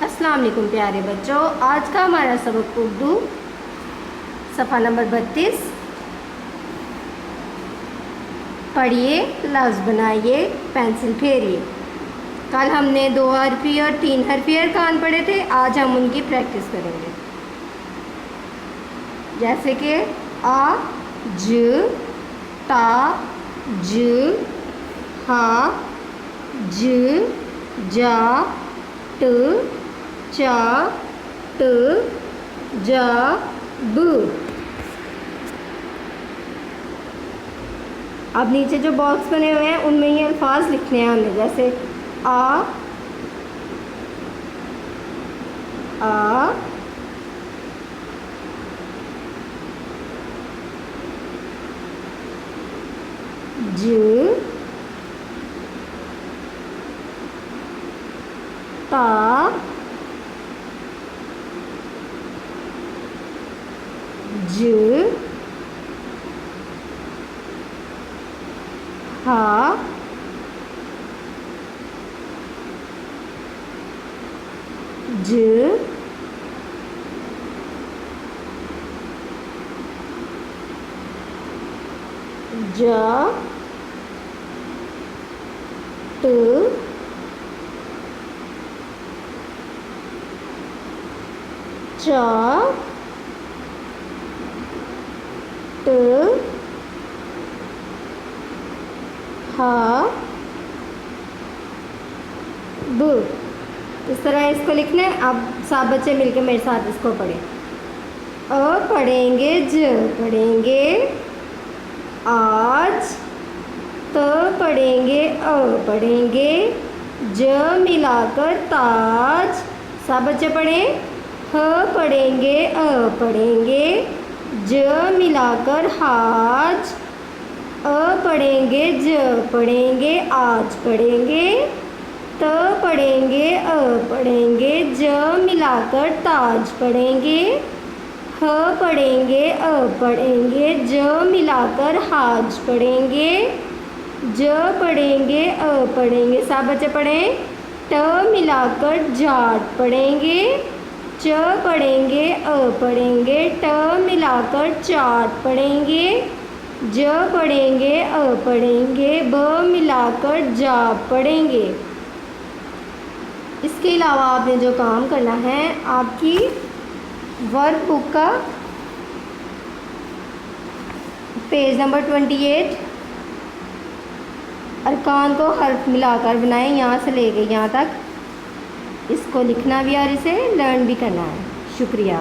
अस्सलाम वालेकुम प्यारे बच्चों। आज का हमारा सबक उर्दू सफ़ा नंबर 32। पढ़िए, लफ्ज़ बनाइए, पेंसिल फेरिए। कल हमने 2 हरफी और 3 हरफी अरकान पढ़े थे। आज हम उनकी प्रैक्टिस करेंगे। जैसे कि आ, ज, ता, ज, हा, ज, जा, ट, चा, ट, जा, ब। अब नीचे जो बॉक्स बने हुए हैं उनमें ये अल्फाज लिखने हैं हमें। जैसे आ, ज, ता, ज, हा, ज, जा, ट, चा, ट, हा, ब। इस तरह इसको लिखना है। अब सब बच्चे मिलके मेरे साथ इसको पढ़ें। अ पढ़ेंगे, ज पढ़ेंगे आज, त पढ़ेंगे, अ पढ़ेंगे, ज मिलाकर ताज। सब बच्चे पढ़ें। ह पढ़ेंगे, अ पढ़ेंगे, ज मिलाकर हाज, अ पढ़ेंगे, ज पढ़ेंगे, आज पढ़ेंगे, त पढ़ेंगे, अ पढ़ेंगे, ज मिलाकर ताज पढ़ेंगे, ह पढ़ेंगे, अ पढ़ेंगे, ज मिलाकर हाज पढ़ेंगे, ज पढ़ेंगे, अ पढ़ेंगे। सब बच्चे पढ़ें। ट मिलाकर जाट पढ़ेंगे, च पढ़ेंगे, अ पढ़ेंगे, ट मिलाकर चाट पढ़ेंगे, ज पढ़ेंगे, अ पढ़ेंगे, ब मिलाकर जाप पढ़ेंगे। इसके अलावा आपने जो काम करना है, आपकी वर्क बुक का पेज नंबर 28 अरकान को हर्फ मिलाकर बनाएं, यहाँ से लेके यहाँ तक। इसको लिखना भी और इसे लर्न भी करना है। शुक्रिया।